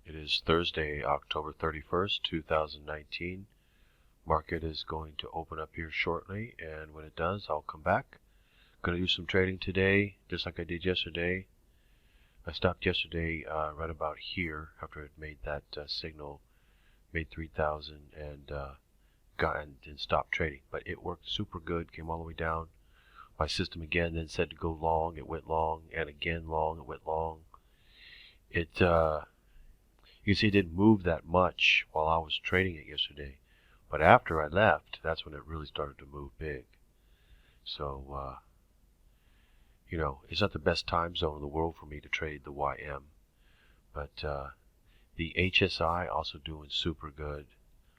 It is Thursday, October 31st, 2019. Market is going to open up here shortly, and when it does, I'll come back. Going to do some trading today, just like I did yesterday. I stopped yesterday right about here after it made that signal, made 3,000, and stopped trading. But it worked super good, came all the way down. My system again then said to go long, it went long, and again long, it went long. You can see it didn't move that much while I was trading it yesterday. But after I left, that's when it really started to move big. So, it's not the best time zone in the world for me to trade the YM. But the HSI also doing super good.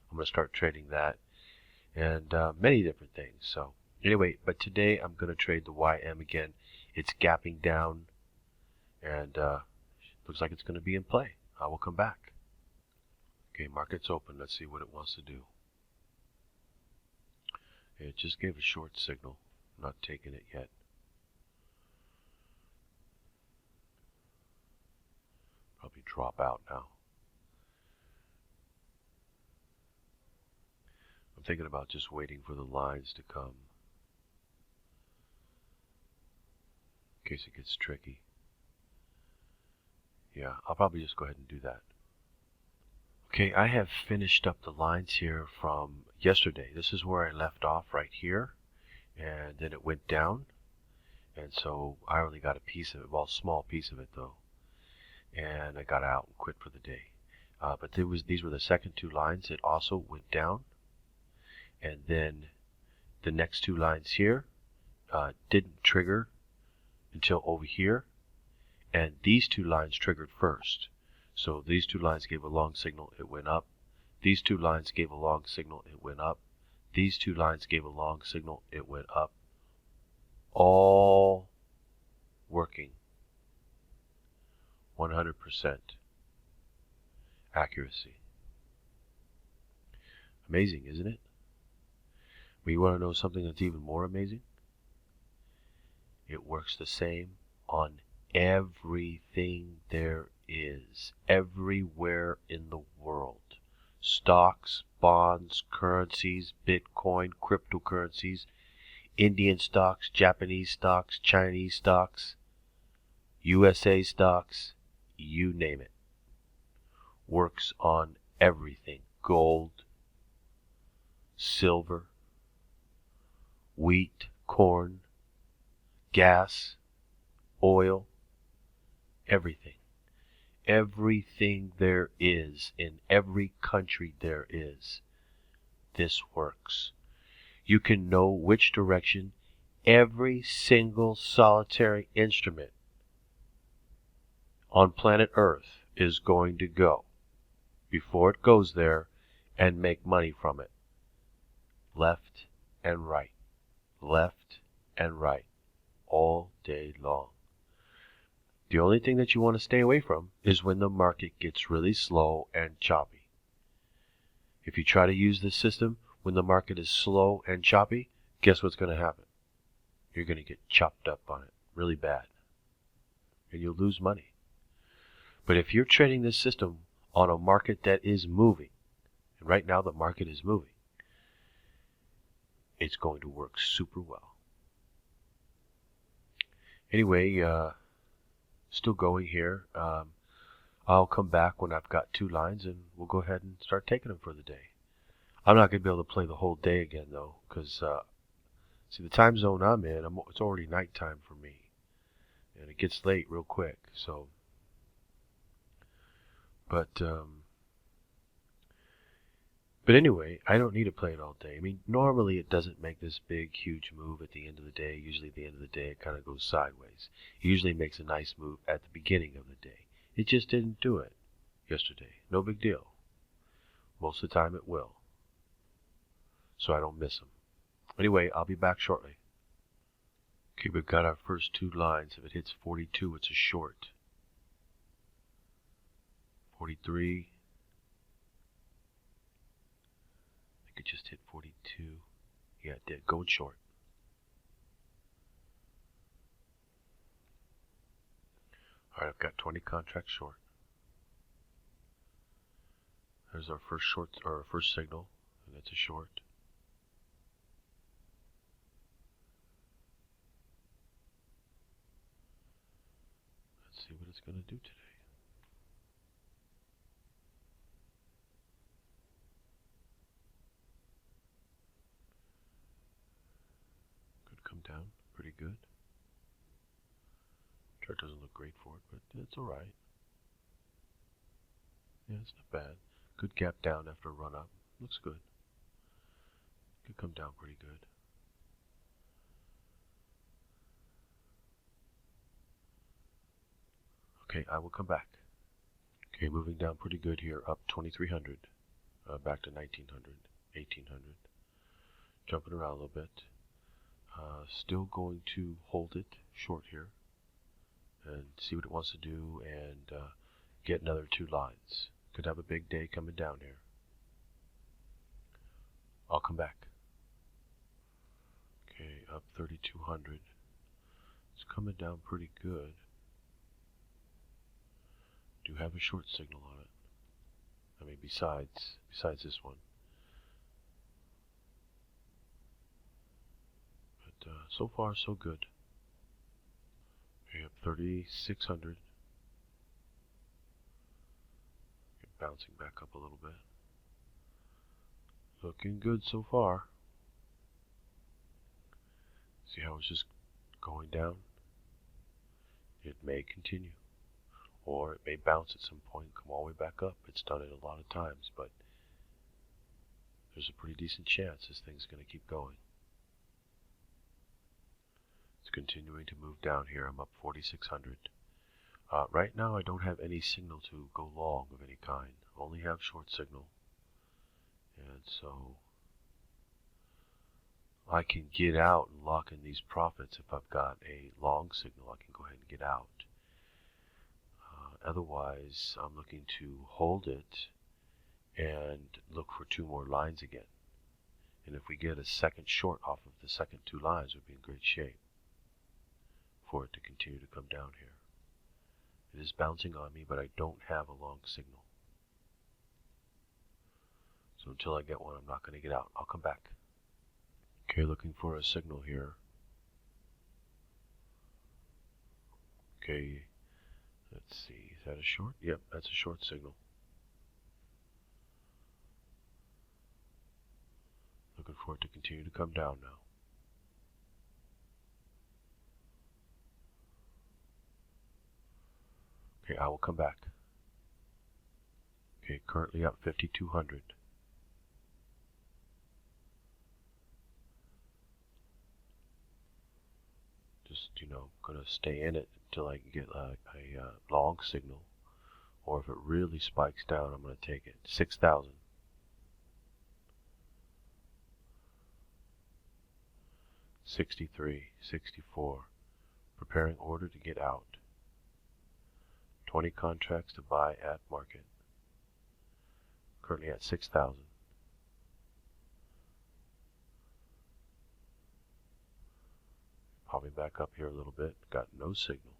I'm going to start trading that and many different things. So anyway, but today I'm going to trade the YM again. It's gapping down and looks like it's going to be in play. I will come back. Okay, market's open. Let's see what it wants to do. It just gave a short signal. I'm not taking it yet. Probably drop out now. I'm thinking about just waiting for the lines to come in case it gets tricky. Yeah, I'll probably just go ahead and do that. Okay, I have finished up the lines here from yesterday. This is where I left off right here, and then it went down, and so I only got a piece of it, well, a small piece of it though, and I got out and quit for the day. But these were the second two lines. It also went down, and then the next two lines here didn't trigger until over here, and these two lines triggered first. So these two lines gave a long signal, it went up. These two lines gave a long signal, it went up. These two lines gave a long signal, it went up. All working 100% accuracy. Amazing, isn't it? But you want to know something that's even more amazing? It works the same on everything there is, everywhere in the world. Stocks, bonds, currencies, Bitcoin, cryptocurrencies, Indian stocks, Japanese stocks, Chinese stocks, USA stocks, you name it. Works on everything. Gold, silver, wheat, corn, gas, oil, everything. Everything there is in every country there is. This works. You can know which direction every single solitary instrument on planet Earth is going to go before it goes there and make money from it. Left and right. Left and right. All day long. The only thing that you want to stay away from is when the market gets really slow and choppy. If you try to use this system when the market is slow and choppy, guess what's going to happen? You're going to get chopped up on it really bad. And you'll lose money. But if you're trading this system on a market that is moving, and right now the market is moving, it's going to work super well. Anyway, still going here. I'll come back when I've got two lines and we'll go ahead and start taking them for the day. I'm not going to be able to play the whole day again though, because see, the time zone I'm in, it's already nighttime for me, and it gets late real quick. So, but anyway, I don't need to play it all day. I mean, normally it doesn't make this big, huge move at the end of the day. Usually at the end of the day, it kind of goes sideways. It usually makes a nice move at the beginning of the day. It just didn't do it yesterday. No big deal. Most of the time it will. So I don't miss them. Anyway, I'll be back shortly. Okay, we've got our first two lines. If it hits 42, it's a short. 43. I think it just hit 42. Yeah, it did. Going short. Alright, I've got 20 contracts short. There's our first short or our first signal, and that's a short. Let's see what it's going to do today. Could come down pretty good. Chart doesn't look great for it, but it's alright. Yeah, it's not bad. Good gap down after a run up. Looks good. Could come down pretty good. Okay, I will come back. Okay, moving down pretty good here, up 2300, back to 1900, 1800. Jumping around a little bit. Still going to hold it short here and see what it wants to do and get another 2 lines. Could have a big day coming down here. I'll come back. Okay, up 3200. It's coming down pretty good. Do have a short signal on it. I mean, besides this one. But so far, so good. Okay, up 3600. Bouncing back up a little bit. Looking good so far. See how it's just going down? It may continue. Or it may bounce at some point and come all the way back up. It's done it a lot of times, but there's a pretty decent chance this thing's going to keep going. It's continuing to move down here. I'm up 4,600. Right now I don't have any signal to go long of any kind. I only have short signal. And so I can get out and lock in these profits. If I've got a long signal, I can go ahead and get out. Otherwise, I'm looking to hold it and look for 2 more lines again. And if we get a second short off of the second 2 lines, we'd be in great shape for it to continue to come down here. It is bouncing on me, but I don't have a long signal. So until I get one, I'm not going to get out. I'll come back. Okay, looking for a signal here. Okay, let's see. Is that a short? Yep, that's a short signal. Looking for it to continue to come down now. Okay, I will come back. Okay, currently up 5,200. Just, gonna stay in it until I can get a long signal. Or if it really spikes down, I'm gonna take it. 6,000. 63, 64. Preparing order to get out. 20 contracts to buy at market. Currently at 6,000. Popping back up here a little bit. Got no signal.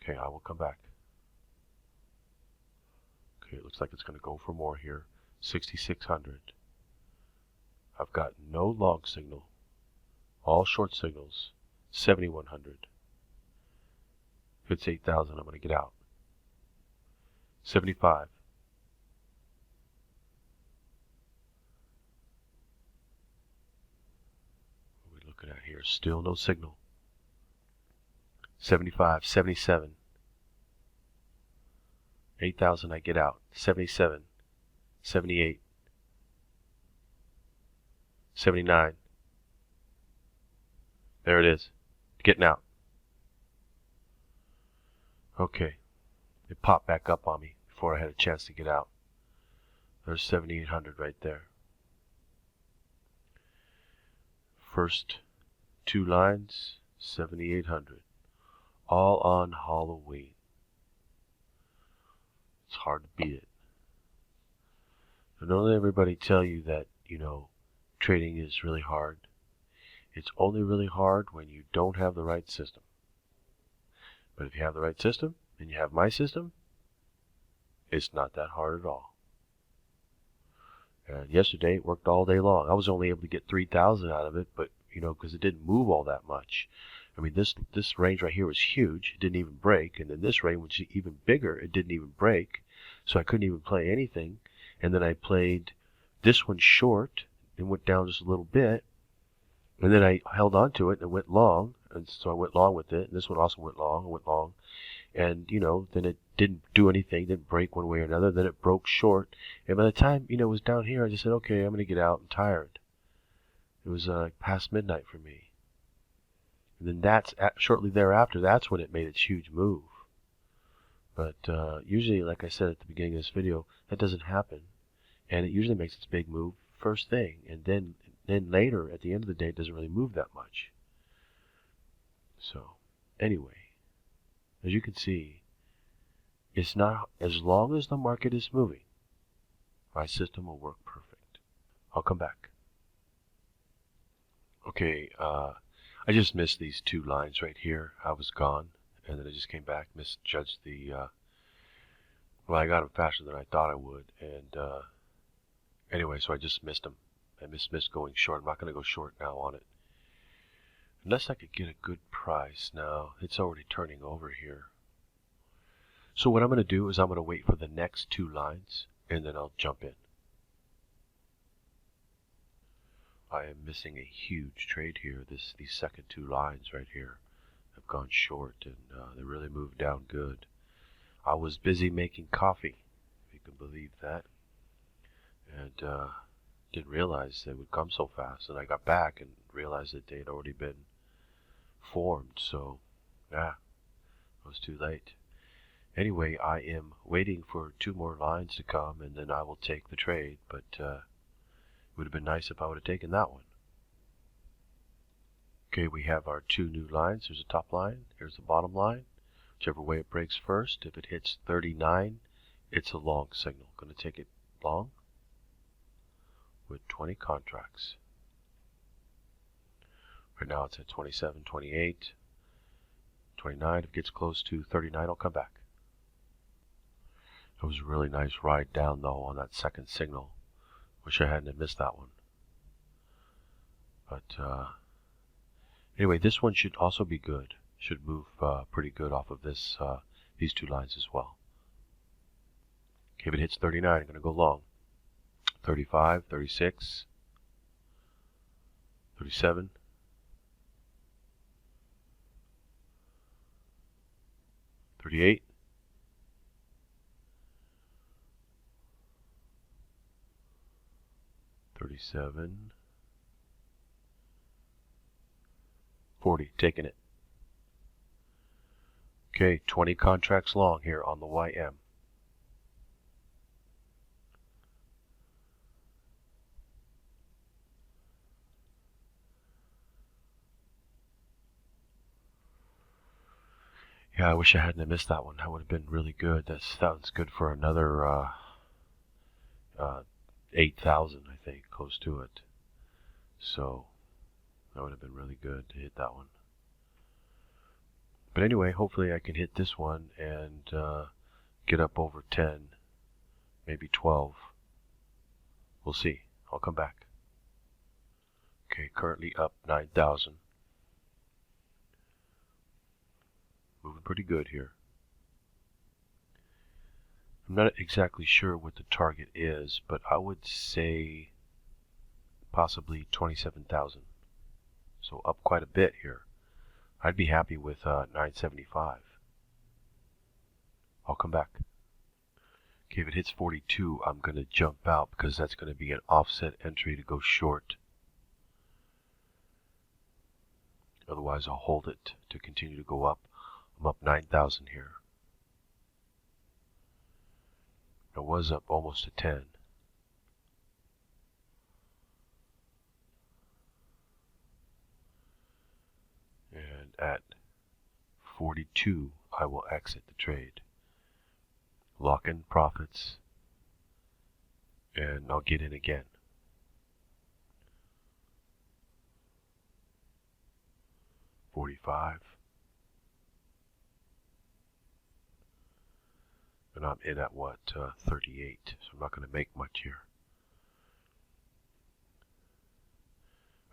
Okay, I will come back. Okay, it looks like it's going to go for more here. 6,600. I've got no long signal. All short signals. 7,100. If it's 8,000, I'm going to get out. 75. What are we looking at here? Still no signal. 75, 77. 8,000, I get out. 77, 78, 79. There it is. Getting out. Okay. It popped back up on me before I had a chance to get out. There's 7,800 right there. First 2 lines, 7,800. All on Halloween. It's hard to beat it. So don't let everybody tell you that, trading is really hard. It's only really hard when you don't have the right system. But if you have the right system, and you have my system, it's not that hard at all. And yesterday it worked all day long. I was only able to get 3,000 out of it, but because it didn't move all that much. I mean, this range right here was huge. It didn't even break. And then this range was even bigger. It didn't even break. So I couldn't even play anything. And then I played this one short and went down just a little bit. And then I held on to it and went long. And so I went long with it. And this one also went long and went long. And, then it didn't do anything, didn't break one way or another. Then it broke short. And by the time, it was down here, I just said, okay, I'm going to get out. I'm tired. It was past midnight for me. And then shortly thereafter, that's when it made its huge move. But usually, like I said at the beginning of this video, that doesn't happen. And it usually makes its big move first thing. And then later, at the end of the day, it doesn't really move that much. So, anyway, as you can see, it's not, as long as the market is moving, my system will work perfect. I'll come back. Okay, I just missed these two lines right here. I was gone, and then I just came back, misjudged the, well, I got them faster than I thought I would, and anyway, so I just missed them. I missed going short. I'm not going to go short now on it. Unless I could get a good price. Now, it's already turning over here. So what I'm going to do is I'm going to wait for the next two lines, and then I'll jump in. I am missing a huge trade here. These second two lines right here have gone short, and they really moved down good. I was busy making coffee, if you can believe that, and didn't realize they would come so fast. And I got back and realized that they had already been formed, so yeah, it was too late. Anyway, I am waiting for two more lines to come, and then I will take the trade, but it would have been nice if I would have taken that one. Okay, we have our two new lines. There's a top line, here's the bottom line. Whichever way it breaks first, if it hits 39, it's a long signal. Going to take it long with 20 contracts. Right now it's at 27, 28, 29. If it gets close to 39, I'll come back. It was a really nice ride down, though, on that second signal. Wish I hadn't missed that one. But anyway, this one should also be good. Should move pretty good off of these two lines as well. Okay, if it hits 39, I'm going to go long. 35, 36, 37, 38, 37, 40, taking it. Okay, 20 contracts long here on the YM. Yeah, I wish I hadn't missed that one. That would have been really good. That sounds good for another 8,000, I think, close to it. So that would have been really good to hit that one. But anyway, hopefully I can hit this one and get up over 10, maybe 12. We'll see. I'll come back. Okay, currently up 9,000. Moving pretty good here. I'm not exactly sure what the target is, but I would say possibly 27,000. So up quite a bit here. I'd be happy with 975. I'll come back. Okay, if it hits 42, I'm going to jump out because that's going to be an offset entry to go short. Otherwise, I'll hold it to continue to go up. I'm up 9,000 here. It was up almost to 10. And at 42, I will exit the trade. Lock in profits, and I'll get in again. 45. And I'm in at what, 38, so I'm not going to make much here.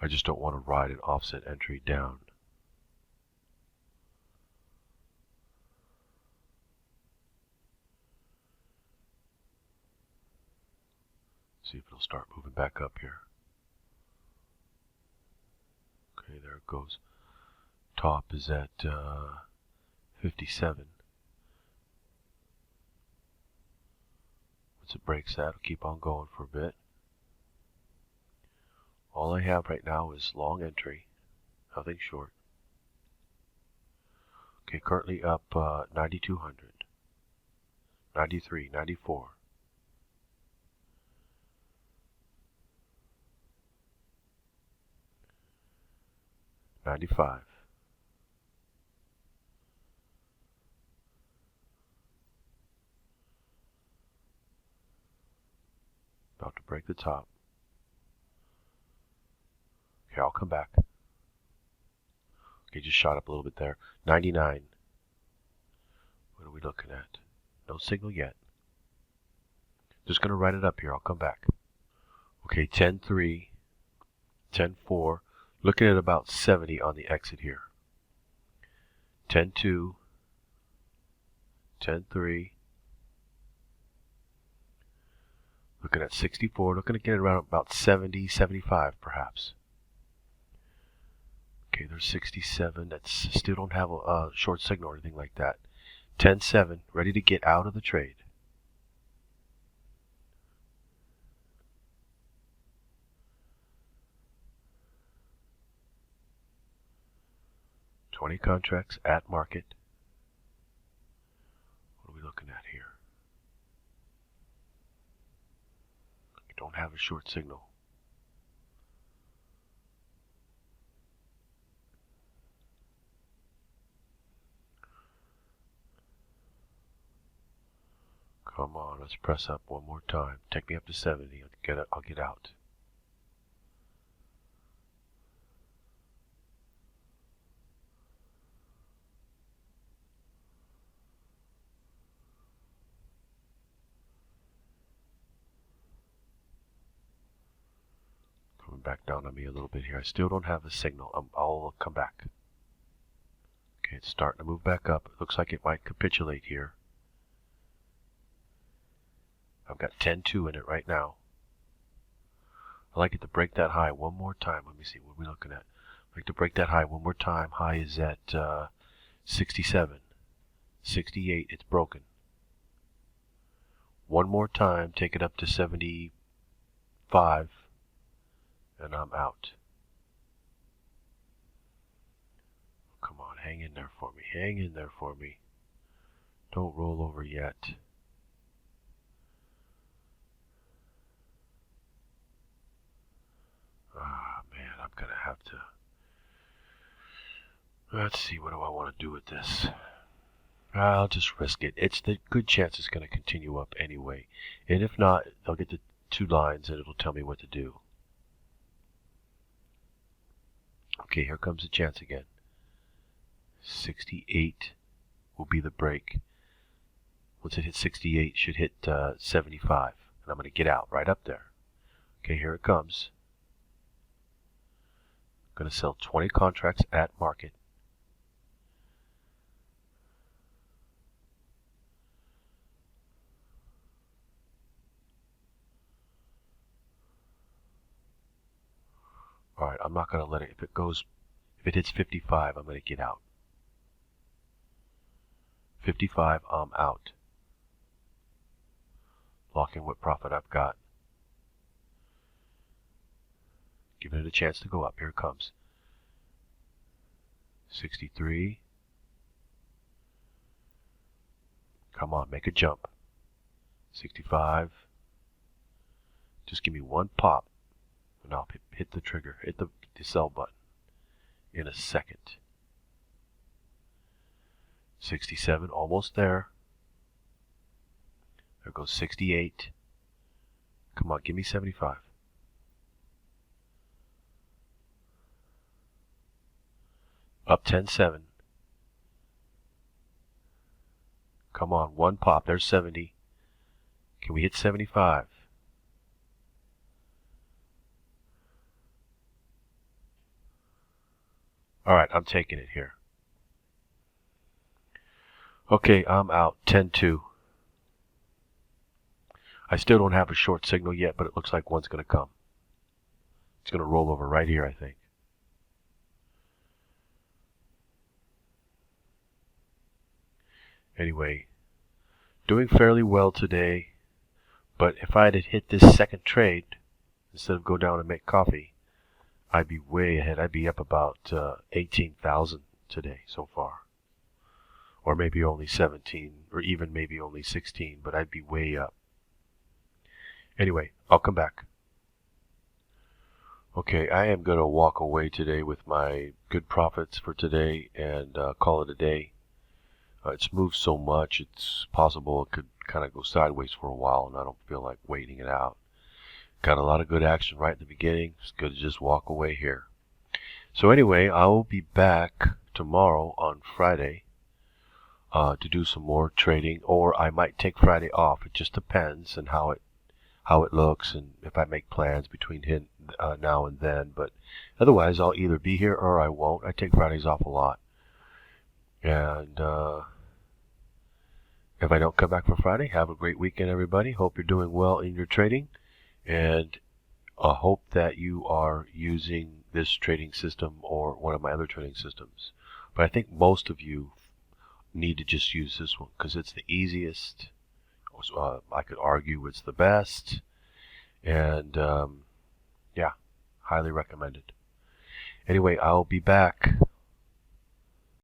I just don't want to ride an offset entry down. See if it'll start moving back up here. Okay, there it goes. Top is at 57. Once it breaks that, it'll keep on going for a bit. All I have right now is long entry, nothing short. Okay, currently up 9,200, 93, 94. 95. About to break the top. Okay, I'll come back. Okay, just shot up a little bit there. 99. What are we looking at? No signal yet. Just going to write it up here. I'll come back. Okay, 10.3, 10.4. Looking at about 70 on the exit here. 10.2, 10.3. Looking at 64. Looking to get it around about 70, 75 perhaps. Okay, there's 67. That's still don't have a short signal or anything like that. 10.7. Ready to get out of the trade. $20 contracts at market. What are we looking at here? We don't have a short signal. Come on, let's press up one more time. Take me up to 70. I'll get out. Coming back down on me a little bit here. I still don't have a signal. I'll come back. Okay, it's starting to move back up. It looks like it might capitulate here. I've got 10.2 in it right now. I'd like it to break that high one more time. Let me see, what are we looking at? I'd like to break that high one more time. High is at 67. 68, it's broken. One more time, take it up to 75, and I'm out. Come on, hang in there for me. Hang in there for me. Don't roll over yet. Ah, man, I'm going to have to... Let's see, what do I want to do with this? I'll just risk it. It's the good chance it's going to continue up anyway. And if not, I'll get the 2 lines and it'll tell me what to do. Okay, here comes the chance again. 68 will be the break. Once it hits 68, it should hit 75. And I'm going to get out right up there. Okay, here it comes. I'm going to sell 20 contracts at market. Alright, I'm not going to let it, if it hits 55, I'm going to get out. 55, I'm out. Locking what profit I've got. Giving it a chance to go up. Here it comes. 63. Come on, make a jump. 65. Just give me one pop. And I'll hit the trigger, hit the sell button in a second. 67, almost there. There goes 68. Come on, give me 75. Up 10.7. Come on, one pop. There's 70. Can we hit 75? All right, I'm taking it here. Okay, I'm out 10.2. I still don't have a short signal yet, but it looks like one's going to come. It's going to roll over right here, I think. Anyway, doing fairly well today, but if I had hit this second trade, instead of go down and make coffee, I'd be way ahead. I'd be up about 18,000 today so far. Or maybe only 17, or even maybe only 16, but I'd be way up. Anyway, I'll come back. Okay, I am going to walk away today with my good profits for today and call it a day. It's moved so much, it's possible it could kind of go sideways for a while, and I don't feel like waiting it out. Got a lot of good action right at the beginning. It's good to just walk away here. So anyway, I will be back tomorrow on Friday to do some more trading, or I might take Friday off. It just depends on how it looks and if I make plans between now and then. But otherwise, I'll either be here or I won't. I take Fridays off a lot. And if I don't come back for Friday, have a great weekend, everybody. Hope you're doing well in your trading. And I hope that you are using this trading system or one of my other trading systems. But I think most of you need to just use this one because it's the easiest. I could argue it's the best. And yeah, highly recommended. Anyway, I'll be back